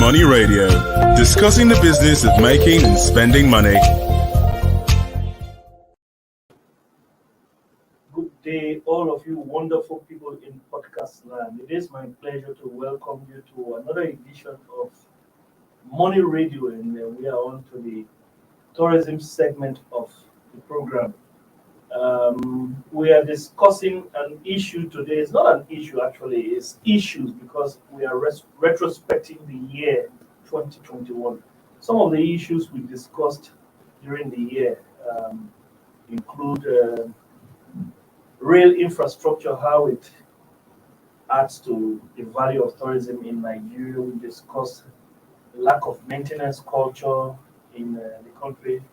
Money Radio, discussing the business of making and spending money. Good day, all of you wonderful people in podcast land. It is my pleasure to welcome you to another edition of Money Radio, and we are on to the tourism segment of the program. We are discussing an issue today. It's not an issue actually, it's issues because we are retrospecting the year 2021. Some of the issues we discussed during the year include rail infrastructure, how it adds to the value of tourism in Nigeria. We discussed lack of maintenance culture in the country.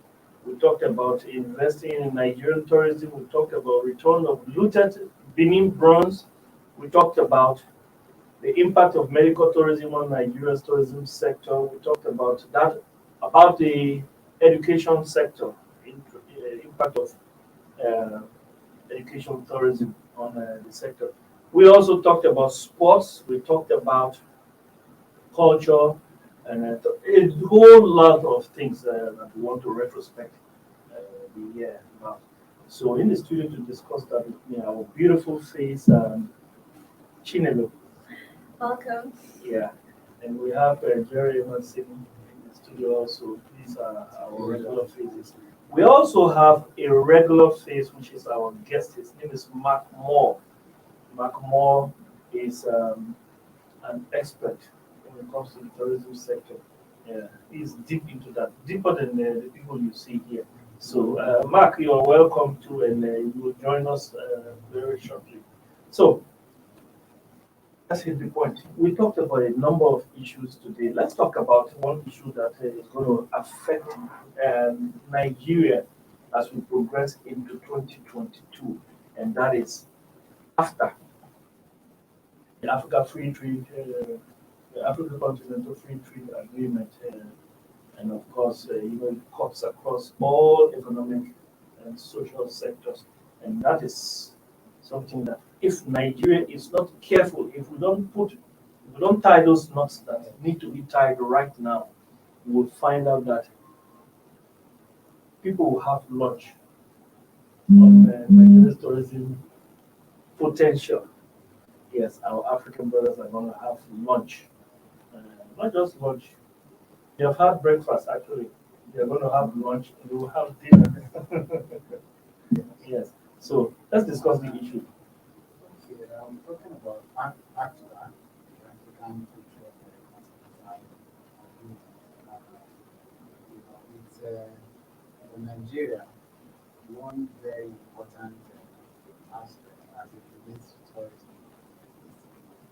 We talked about investing in Nigerian tourism. We talked about return of looted Benin bronze. We talked about the impact of medical tourism on Nigeria's tourism sector. We talked about the education sector, impact of education tourism on the sector. We also talked about sports. We talked about culture and a whole lot of things that we want to retrospect the year about. So in the studio to discuss that with me, our beautiful face, Chinelo. Welcome. Yeah, and we have Jerry Emerson in the studio also. These are our regular faces. We also have a regular face, which is our guest. His name is Mark Moore. Mark Moore is an expert when it comes to the tourism sector. Yeah, he's deep into that, deeper than the people you see here. So, Mark, you are welcome too, and you will join us very shortly. So, let's hit the point. We talked about a number of issues today. Let's talk about one issue that is going to affect Nigeria as we progress into 2022, and that is after the Africa Continental Free Trade Agreement, and of course, it cuts across all economic and social sectors, and that is something that if Nigeria is not careful, if we don't tie those knots that need to be tied right now, we will find out that people will have lunch on Nigeria's tourism potential. Yes, our African brothers are going to have lunch. Not just lunch. They have had breakfast, actually. They're going to have lunch. They will have dinner. Yes. So let's discuss the issue. Okay, I'm talking about ACTA, the African Culture it's for Nigeria, one very important aspect as it relates to tourism is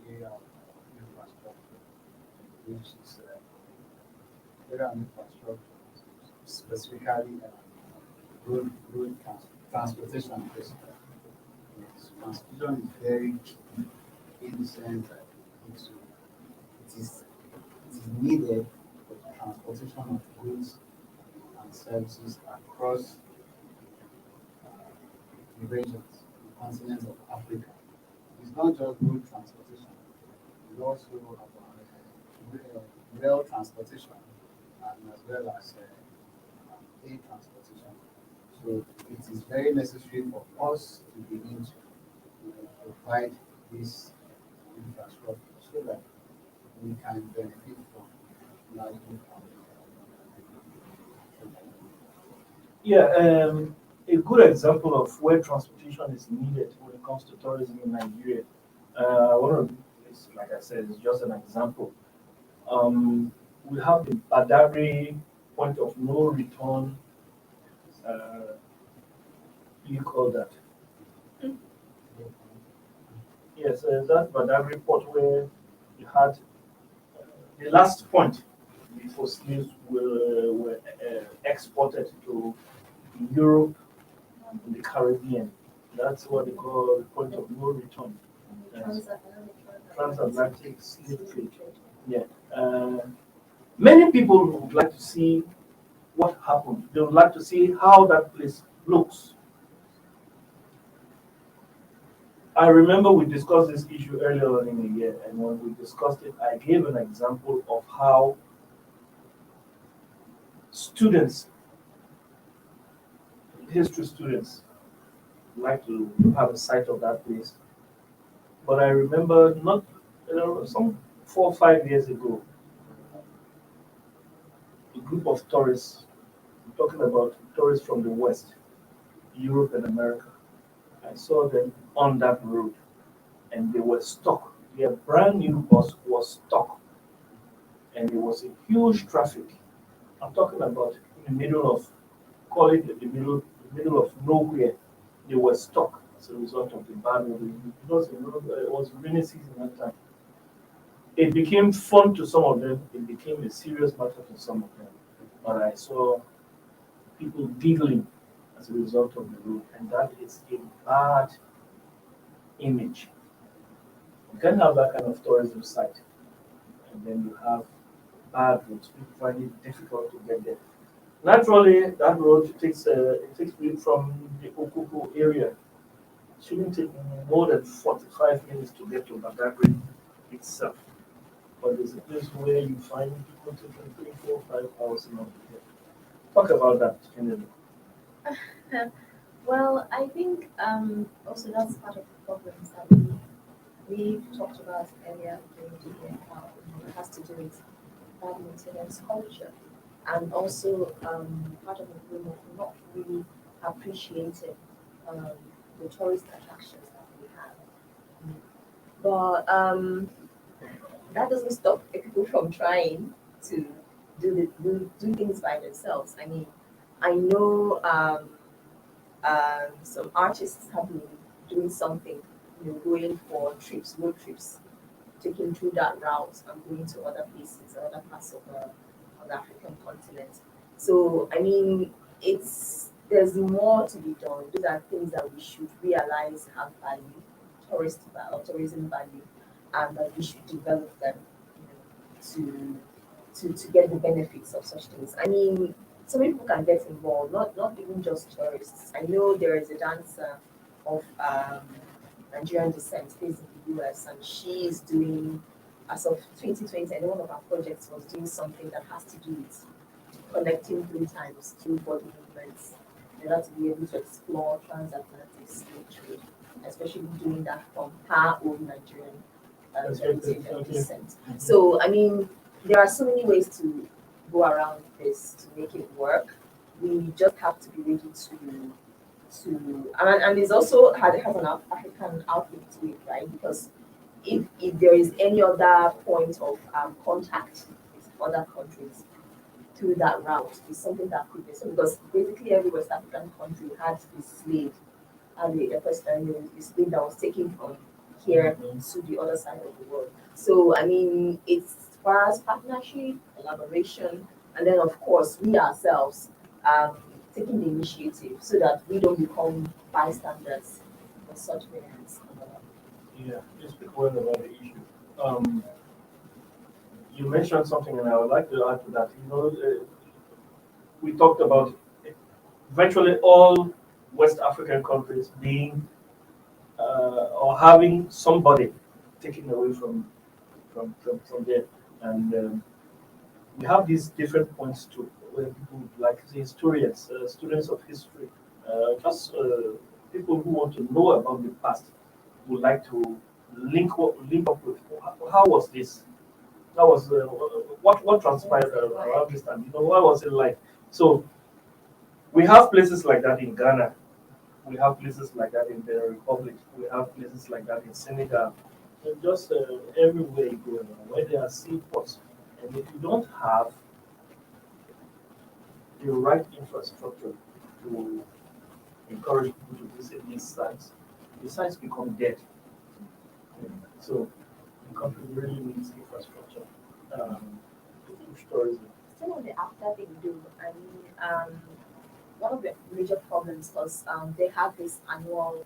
the area of infrastructure, which is area of infrastructure, specifically road transportation. Basically. Yes, transportation is very key in the sense that it is needed for the transportation of goods and services across the regions, the continent of Africa. It's not just road transportation, it's also about rail transportation and as well as air transportation. So it is very necessary for us to begin to provide this infrastructure so that we can benefit from large income. Yeah, a good example of where transportation is needed when it comes to tourism in Nigeria. One of this, like I said, is just an example. We have the Badagry point of no return. You call that? Yes, that Badagry port where you had the last point before slaves were exported to Europe and the Caribbean. That's what they call the point of no return. Transatlantic slave trade. Yeah. Many people would like to see what happened. They would like to see how that place looks. I remember we discussed this issue earlier on in the year, and when we discussed it, I gave an example of how students, history students, like to have a sight of that place. But I remember not, some 4 or 5 years ago, a group of tourists, talking about tourists from the West, Europe and America. I saw them on that road and they were stuck. Their brand new bus was stuck and there was a huge traffic. I'm talking about in the middle of, call it the middle of nowhere. They were stuck as a result of the bad weather. Because it was rainy season that time. It became fun to some of them. It became a serious matter to some of them. But I saw people giggling as a result of the road, and that is a bad image. You can have that kind of tourism site, and then you have bad roads. People find it difficult to get there. Naturally, that road takes me from the Okuku area. It shouldn't take more than 45 minutes to get to Badagry itself. But there's a place where you find people taking 3, 4, 5 hours in order to get. Talk about that, Kennedy. Well, I think also that's part of the problems that we talked about earlier during the year. It has to do with bad maintenance culture, and also part of the problem of not really appreciating um, the tourist attractions that we have. But that doesn't stop people from trying to do things by themselves. I mean, I know some artists have been doing something, going for trips, road trips, taking through that route and going to other places, other parts of the African continent. So, I mean, there's more to be done. Those are things that we should realize have value, tourism value, and that we should develop them, to get the benefits of such things. I mean, so many people can get involved, not even just tourists. I know there is a dancer of Nigerian descent based in the US, and she is doing, as of 2020, and one of our projects was doing something that has to do with connecting 3 times through body movements in order to be able to explore transatlantic slave trade, especially doing that from her own Nigerian heritage and descent. So, I mean, there are so many ways to go around this to make it work. We just have to be ready and it's also has an African outlook to it, right? Because if there is any other point of contact with other countries through that route, it's something that could be so, because basically every West African country had a slave, and a person, a slave that was taken from here to the other side of the world. So I mean, it's far as partnership, collaboration, and then of course we ourselves taking the initiative so that we don't become bystanders for such events. Yeah, you speak well about the issue. Um, you mentioned something, and I would like to add to that. We talked about virtually all West African countries being or having somebody taken away from there, and we have these different points too, where people like the historians, students of history, just people who want to know about the past would like to link up with how was this? How was what transpired around this time? What was it like? So we have places like that in Ghana. We have places like that in the Republic. We have places like that in Senegal. And just everywhere you go, where there are seaports. And if you don't have the right infrastructure to encourage people to visit these sites, the sites become dead. So the country really needs infrastructure to push tourism. Some of the after they do, I mean, one of the major problems was they have this annual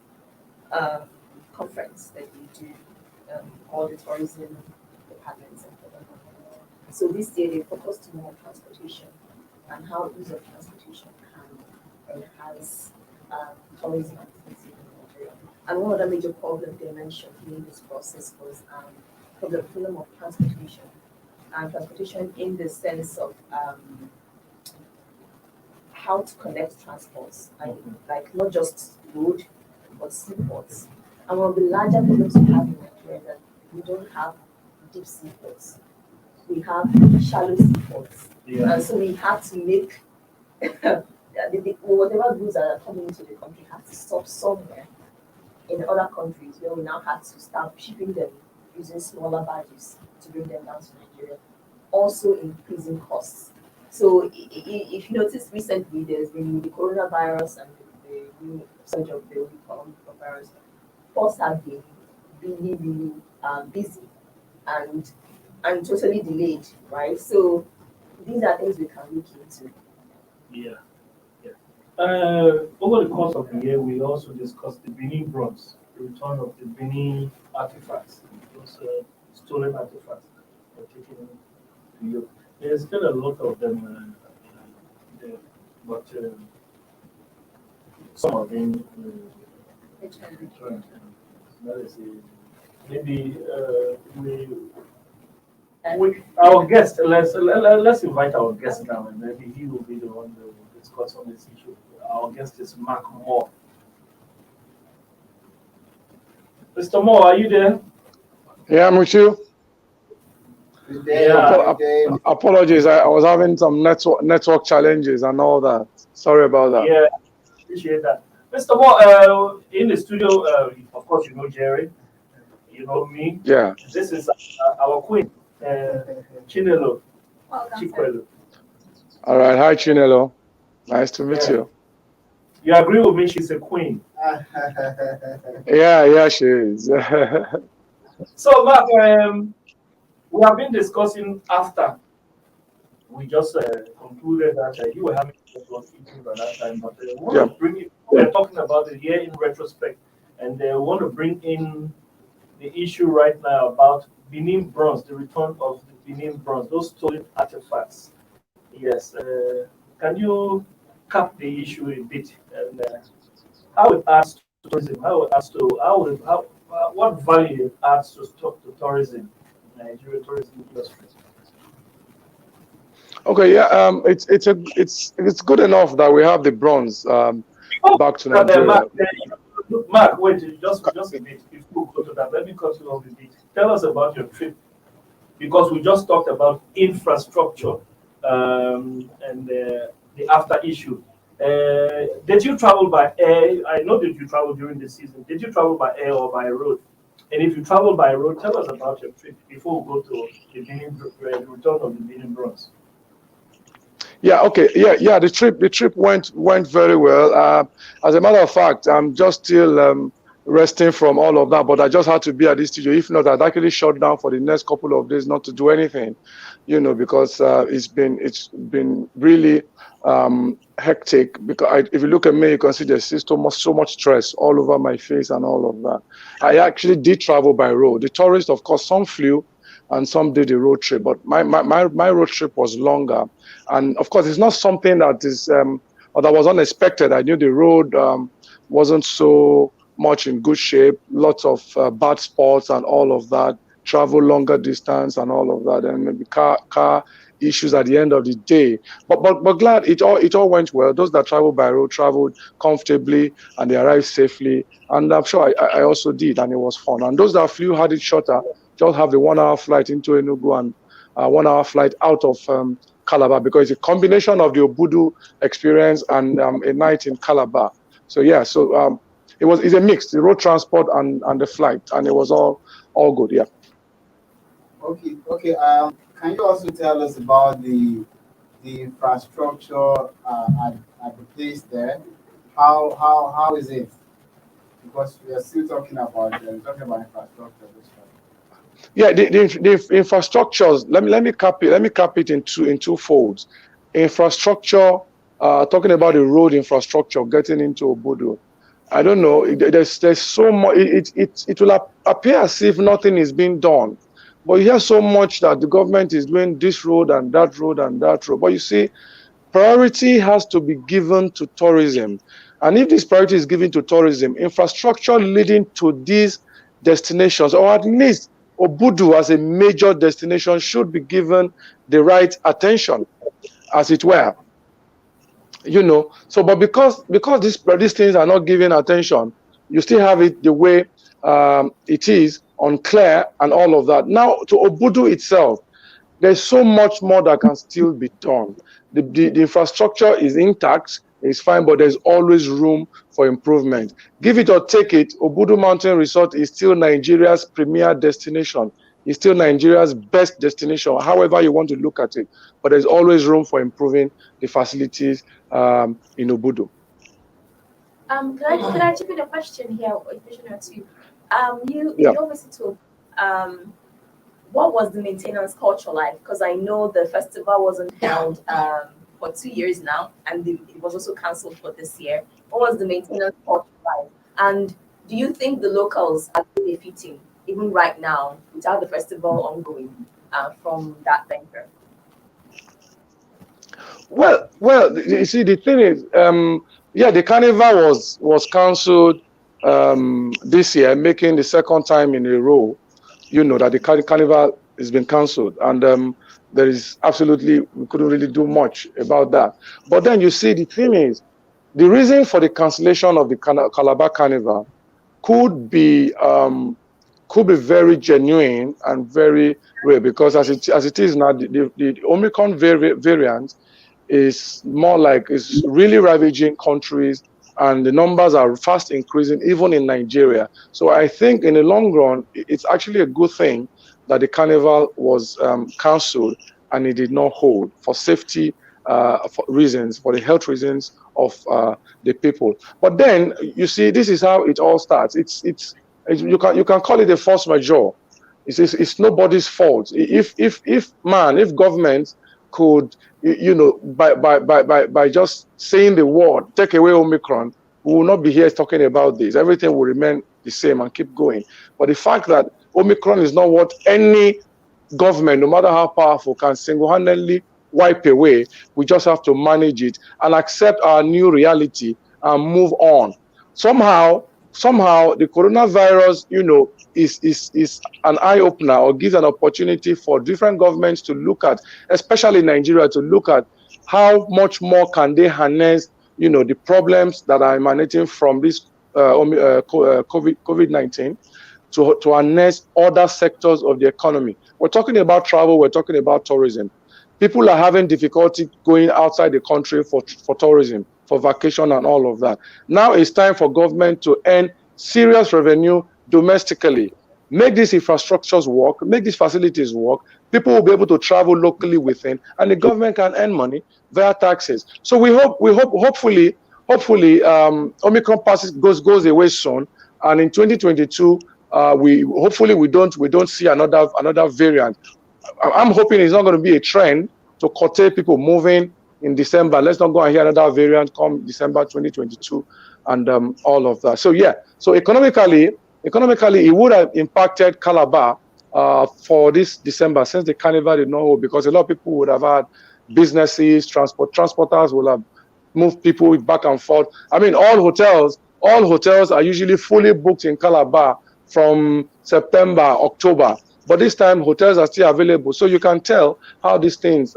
um, conference that they do, all the tourism departments and federal government. So this year they focused more on transportation and how ease of transportation can enhance tourism activity in Nigeria. And one other major problem they mentioned during this process was problem of transportation. And transportation in the sense of how to connect transports, like not just road, but seaports. And one of the larger problems we have in Nigeria is that we don't have deep seaports. We have shallow seaports. Yeah. And so we have to make whatever goods that are coming into the country have to stop somewhere in other countries where we now have to start shipping them using smaller barges to bring them down to Nigeria, also increasing costs. So if you notice recently, there's been the coronavirus and the new surge of the Omicron virus. Ports have been really busy and totally delayed, right? So these are things we can look into. Yeah. Over the course of the year, we also discussed the Benin bronze, the return of the Benin artifacts, those stolen artifacts were taken to Europe. There's still a lot of them there, but some have been returned. That is maybe our guest. Let's invite our guest now, and maybe he will be the one that will discuss on this issue. Our guest is Mark Moore. Mr. Moore, are you there? Yeah, I'm with you. Good day. Yeah. Good day. Apologies, I was having some network challenges and all that. Sorry about that. Yeah, appreciate that. Mr. Moore, in the studio, of course, you know Jerry, you know me. Yeah. This is our queen, Chinelo. Chikwelu. All right. Hi, Chinelo. Nice to meet you. You agree with me? She's a queen. Yeah, she is. So, Mark, we have been discussing after we just concluded that you were having issues at that time, but we want to bring it. We're talking about the year in retrospect, and we want to bring in the issue right now about Benin bronze, the return of the Benin bronze, those stolen artifacts. Yes, can you cap the issue a bit and how it adds to tourism? What value it adds to tourism, Nigeria tourism industry? Okay, yeah. It's good enough that we have the bronze back to Nigeria. Mark, wait, just a bit. Before we go to that, let me cut you off a bit. Tell us about your trip, because we just talked about infrastructure and the after issue. Did you travel by air? I know that you traveled during the season. Did you travel by air or by road? And if you travel by road, tell us about your trip before we go to the return of the Benin bronze. Yeah. Okay. Yeah. The trip went very well. As a matter of fact, I'm just still resting from all of that, but I just had to be at this studio. If not, I'd actually shut down for the next couple of days, not to do anything, because it's been really hectic. Because if you look at me, you can see there's still so much stress all over my face and all of that. I actually did travel by road. The tourists, of course, some flew and some did a road trip, but my road trip was longer. And of course, it's not something that is or that was unexpected. I knew the road wasn't so much in good shape, lots of bad spots and all of that, travel longer distance and all of that, and maybe car issues at the end of the day. But glad it all went well. Those that traveled by road traveled comfortably and they arrived safely. And I'm sure I also did, and it was fun. And those that flew had it shorter, just have the 1 hour flight into Enugu and 1 hour flight out of Calabar, because it's a combination of the Obudu experience and a night in Calabar. So yeah, it's a mix, the road transport and the flight, and it was all good. Yeah. Okay. Can you also tell us about the infrastructure at the place there? How is it? Because we are still talking about infrastructure this time. Yeah, the infrastructures. Let me cap it in two folds. Infrastructure, talking about the road infrastructure getting into Obudu. I don't know. There's so much. It will appear as if nothing is being done, but you hear so much that the government is doing this road and that road and that road. But you see, priority has to be given to tourism. And if this priority is given to tourism, infrastructure leading to these destinations, or at least Obudu as a major destination, should be given the right attention, as it were. So but because these things are not given attention, you still have it the way it is, unclear and all of that. Now, to Obudu itself, there's so much more that can still be done. The infrastructure is intact, it's fine, but there's always room for improvement. Give it or take it, Obudu Mountain Resort is still Nigeria's premier destination. It's still Nigeria's best destination, however you want to look at it. But there's always room for improving the facilities in Obudu. Can I chip in a question here, or a question or two? You obviously told what was the maintenance culture like? Because I know the festival wasn't held for 2 years now, and it was also cancelled for this year. What was the maintenance culture like? And do you think the locals are benefiting, even right now, without the festival ongoing, from that venture? Well, you see, the thing is, the carnival was cancelled this year, making the second time in a row, that the carnival has been cancelled, and there is absolutely, we couldn't really do much about that. But then you see, the thing is, the reason for the cancellation of the Calabar Carnival could be very genuine and very real, because as it is now, the Omicron variant is more like, it's really ravaging countries, and the numbers are fast increasing, even in Nigeria. So I think in the long run, it's actually a good thing that the carnival was cancelled and it did not hold, for safety reasons, for the health reasons of the people. But then you see, this is how it all starts. You can call it a force majeure. It's nobody's fault. If government could, by just saying the word, take away Omicron, we will not be here talking about this. Everything will remain the same and keep going. But the fact that Omicron is not what any government, no matter how powerful, can single-handedly wipe away, we just have to manage it and accept our new reality and move on. Somehow the coronavirus, is an eye-opener, or gives an opportunity for different governments to look at, especially Nigeria, to look at how much more can they harness, the problems that are emanating from this COVID-19 to harness other sectors of the economy. We're talking about travel, we're talking about tourism. People are having difficulty going outside the country for tourism, for vacation and all of that. Now it's time for government to earn serious revenue domestically. Make these infrastructures work, make these facilities work. People will be able to travel locally within, and the government can earn money via taxes. So hopefully, Omicron goes away soon, and in 2022, we don't see another variant. I'm hoping it's not going to be a trend to curtail people moving in December. Let's not go and hear another variant come December 2022 and all of that. So economically, it would have impacted Calabar for this December, since the carnival did not hold, because a lot of people would have had businesses, transporters will have moved people back and forth. I mean, all hotels are usually fully booked in Calabar from September, October. But this time, hotels are still available. So you can tell how these things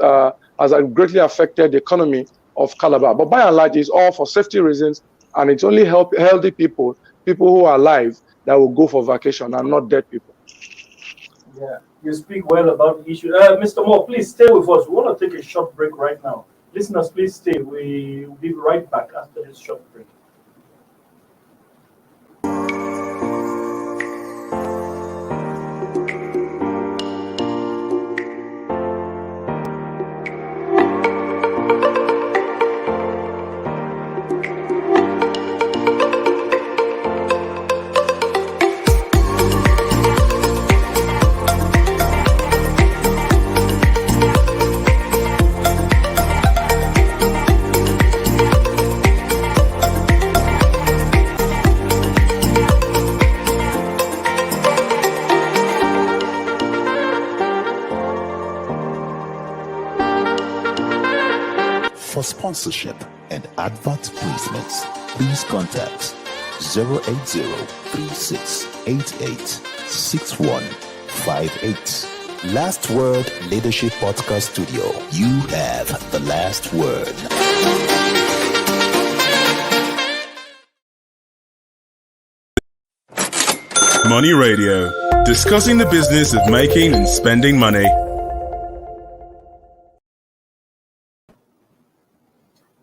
has greatly affected the economy of Calabar. But by and large, it's all for safety reasons, and it's only healthy people who are alive, that will go for vacation, and not dead people. Yeah, you speak well about the issue. Mr. Moore, please stay with us. We want to take a short break right now. Listeners, please stay. We'll be right back after this short break. For sponsorship and advert placements, please contact 080-3688-6158. Last Word Leadership Podcast Studio. You have the last word. Money Radio, discussing the business of making and spending money.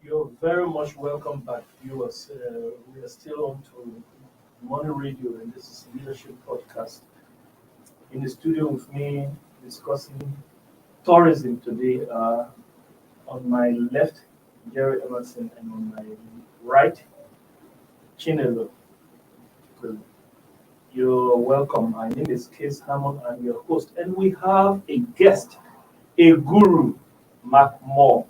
You're very much welcome back, viewers. We are still on to Money Radio, and this is Leadership Podcast. In the studio with me, discussing tourism today. On my left, Jerry Emerson, and on my right, Chinelo. You're welcome. My name is Case Hammond. I'm your host, and we have a guest, a guru, Mark Moore.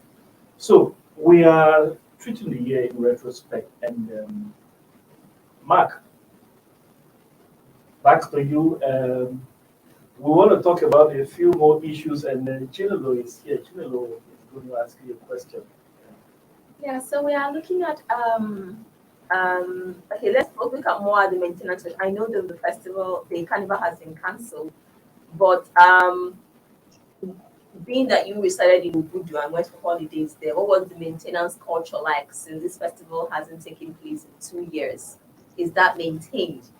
So we are treating the year in retrospect, and Mark, back to you. We want to talk about a few more issues, and then Chinelo is here. Chinelo is going to ask you a question. Yeah, so we are looking at okay, let's look at more at the maintenance. I know that the festival, the carnival has been cancelled, but being that you resided in Ubudu and went for holidays there, what was the maintenance culture like since this festival hasn't taken place in 2 years? Is that maintained?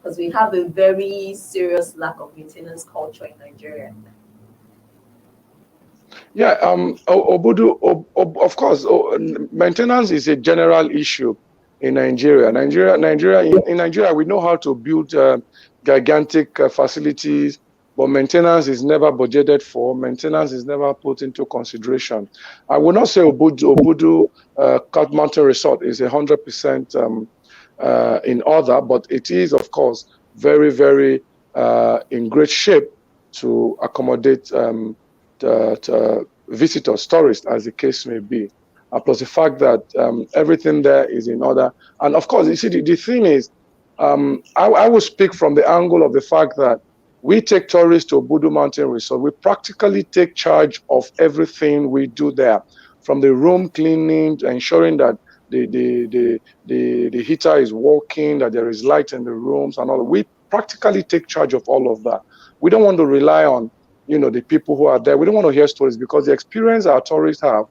Because we have a very serious lack of maintenance culture in Nigeria. Yeah, Obudu, of course, maintenance is a general issue in Nigeria. In Nigeria, we know how to build gigantic facilities, but maintenance is never budgeted for. Maintenance is never put into consideration. I would not say Obudu Cat Mountain Resort is 100% in order, but it is, of course, very, very in great shape to accommodate the visitors, tourists, as the case may be. Plus the fact that everything there is in order. And of course, you see, the thing is, I will speak from the angle of the fact that we take tourists to Obudu Mountain Resort. We practically take charge of everything we do there, from the room cleaning to ensuring that the heater is working, that there is light in the rooms and all. We practically take charge of all of that. We don't want to rely on, the people who are there. We don't want to hear stories, because the experience our tourists have,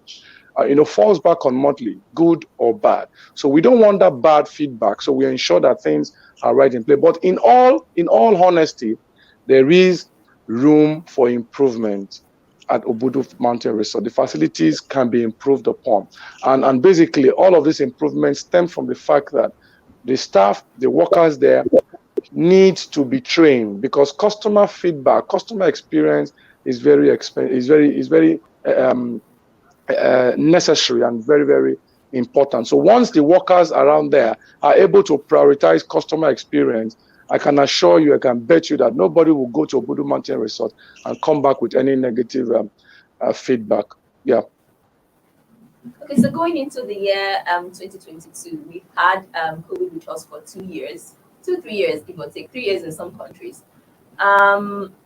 falls back on monthly, good or bad. So we don't want that bad feedback. So we ensure that things are right in place. But in all honesty, there is room for improvement at Obudu Mountain Resort. The facilities can be improved upon. And basically, all of these improvements stem from the fact that the staff, the workers there, need to be trained, because customer feedback, customer experience is very necessary and very, very important. So once the workers around there are able to prioritize customer experience, I can assure you, I can bet you that nobody will go to Obudu Mountain Resort and come back with any negative feedback. Yeah. Okay, so going into the year 2022, we've had COVID with us for 2 years, 3 years, give or take, 3 years in some countries.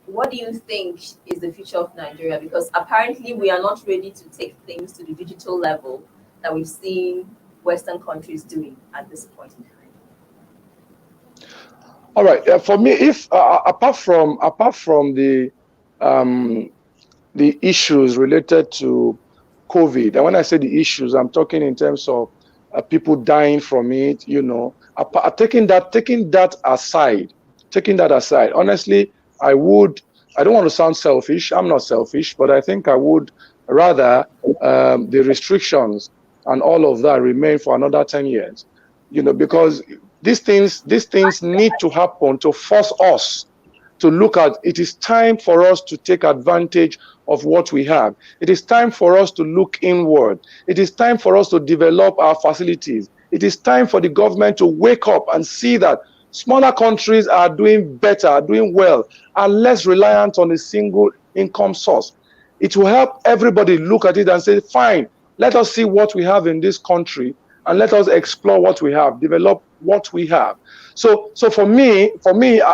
What do you think is the future of Nigeria? Because apparently we are not ready to take things to the digital level that we've seen Western countries doing at this point in time. All right. For me, if apart from the issues related to COVID, and when I say the issues, I'm talking in terms of people dying from it. Taking that aside. Honestly, I don't want to sound selfish. I'm not selfish, but I think I would rather the restrictions and all of that remain for another 10 years. Because these things need to happen to force us to look at, it is time for us to take advantage of what we have. It is time for us to look inward. It is time for us to develop our facilities. It is time for the government to wake up and see that smaller countries are doing better, are doing well, are less reliant on a single income source. It will help everybody look at it and say, fine, let us see what we have in this country and let us explore what we have, develop what we have. So for me,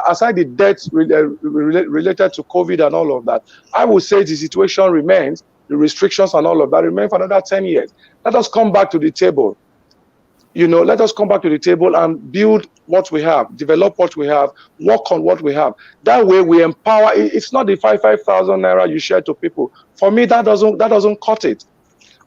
aside the deaths related to COVID and all of that, I would say the situation remains, the restrictions and all of that remain for another 10 years. Let us come back to the table. let us come back to the table and build what we have, develop what we have, work on what we have. That way we empower. It's not the 5,000 naira you share to people. For me, that doesn't cut it.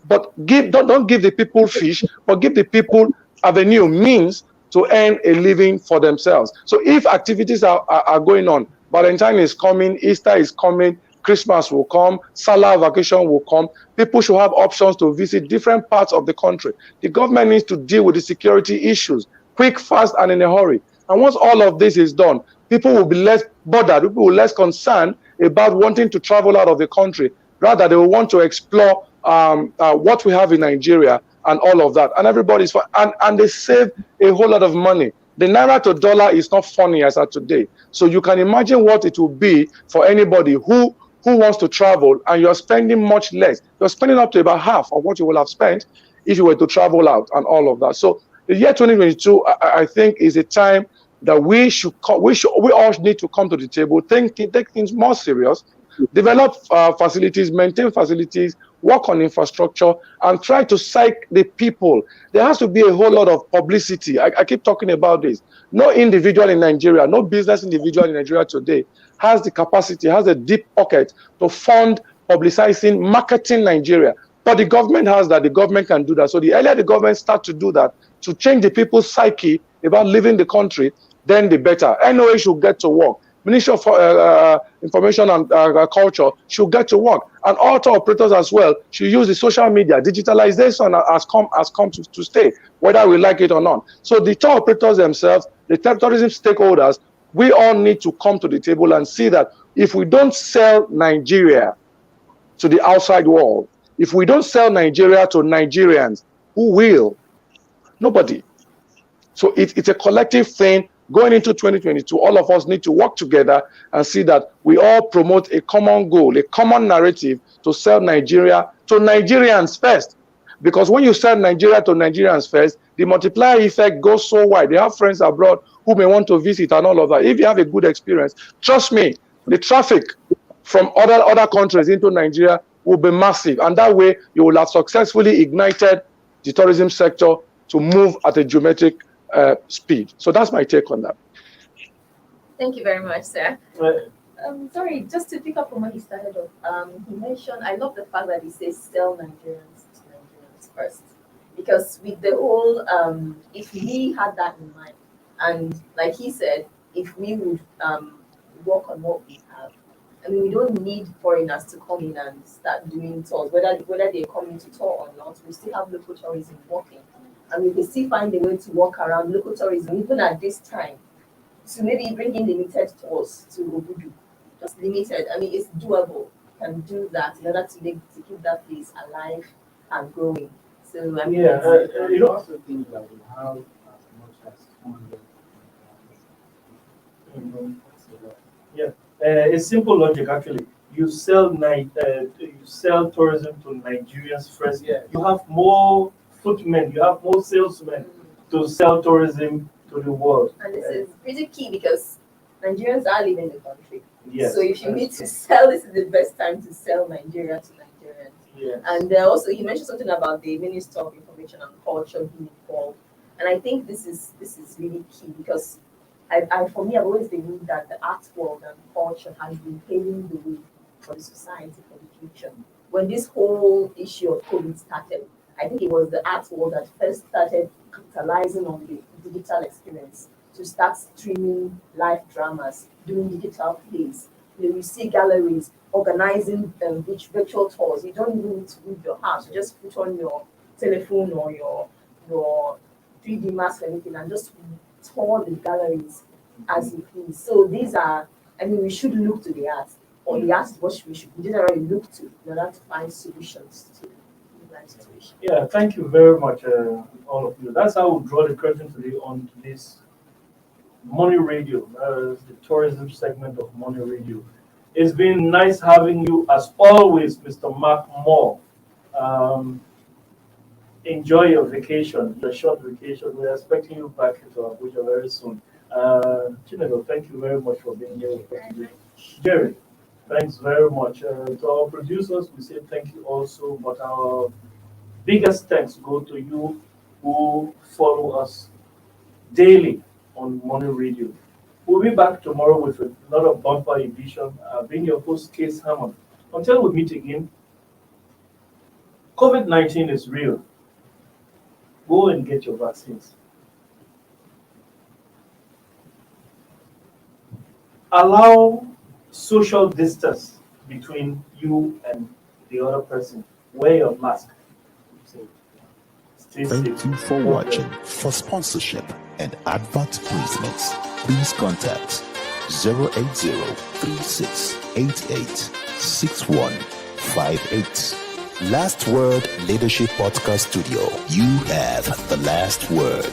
But don't give the people fish, but give the people avenue, means to earn a living for themselves. So if activities are going on, Valentine is coming, Easter is coming, Christmas will come, Salah vacation will come, people should have options to visit different parts of the country. The government needs to deal with the security issues quick, fast, and in a hurry. And once all of this is done, people will be less bothered, people will be less concerned about wanting to travel out of the country. Rather, they will want to explore what we have in Nigeria and all of that. And everybody's fine. And they save a whole lot of money. The naira to dollar is not funny as of today. So you can imagine what it will be for anybody who wants to travel, and you're spending much less. You're spending up to about half of what you will have spent if you were to travel out and all of that. So the year 2022, I think, is a time that we all need to come to the table, take things more serious, develop facilities, maintain facilities, work on infrastructure, and try to psych the people. There has to be a whole lot of publicity. I keep talking about this. No individual in Nigeria, no business individual in Nigeria today has the capacity, has a deep pocket to fund publicizing, marketing Nigeria. But the government has that. The government can do that. So the earlier the government start to do that, to change the people's psyche about leaving the country, then the better. NOA should get to work. Ministry of Information and Culture should get to work. And all tour operators as well should use the social media. Digitalization has come to stay, whether we like it or not. So the tour operators themselves, the tourism stakeholders, we all need to come to the table and see that if we don't sell Nigeria to the outside world, if we don't sell Nigeria to Nigerians, who will? Nobody. So it's a collective thing. Going into 2022, all of us need to work together and see that we all promote a common goal, a common narrative to sell Nigeria to Nigerians first. Because when you sell Nigeria to Nigerians first, the multiplier effect goes so wide. They have friends abroad who may want to visit and all of that. If you have a good experience, trust me, the traffic from other countries into Nigeria will be massive. And that way, you will have successfully ignited the tourism sector to move at a geometric speed. So that's my take on that. Thank you very much, sir. Sorry, just to pick up from what he started off, he mentioned, I love the fact that he says sell Nigerians to Nigerians first. Because with the whole, if we had that in mind, and like he said, if we would work on what we have, I mean, we don't need foreigners to come in and start doing tours, whether they're coming to tour or not, we still have local tourism working. And we can still find a way to work around local tourism, even at this time, to maybe bring in limited tours to Obudu. Just limited. I mean, it's doable. You can do that in order to keep that place alive and growing. So, I mean, you also think that we have as much as 200. A simple logic actually. You sell tourism to Nigerians first. Yeah. You have more footmen, you have more salesmen to sell tourism to the world. And this is pretty key because Nigerians are leaving the country. Yes, so if you need to sell, this is the best time to sell Nigeria to Nigerians. Yes. And also, you mentioned something about the Minister of Information and Culture being involved, and I think this is really key because for me, I've always believed that the art world and culture has been paving the way for the society for the future. When this whole issue of COVID started, I think it was the art world that first started capitalizing on the digital experience to start streaming live dramas, doing digital plays. You see galleries organizing virtual tours. You don't even need to leave your house. You just put on your telephone or your 3D mask or anything and just tour the galleries as you please. So these are, I mean, we should look to the art, or the art is what we should generally look to in order to find solutions to that situation. Yeah, thank you very much, all of you. That's how we draw the curtain today on this Money Radio, the tourism segment of Money Radio. It's been nice having you as always, Mr. Mark Moore. Enjoy your vacation, your short vacation. We're expecting you back into Abuja very soon. Chinego, thank you very much for being here with us today. Jerry, thanks very much. To our producers, we say thank you also, but our biggest thanks go to you, who follow us daily on Morning Radio. We'll be back tomorrow with another bumper edition. I've been your host, Case Hammond. Until we meet again, COVID-19 is real. Go and get your vaccines. Allow social distance between you and the other person. Wear your mask. Stay Thank safe. you for watching. For sponsorship and advert placements, please contact 080-3688-6158. Last Word Leadership Podcast Studio. You have the last word.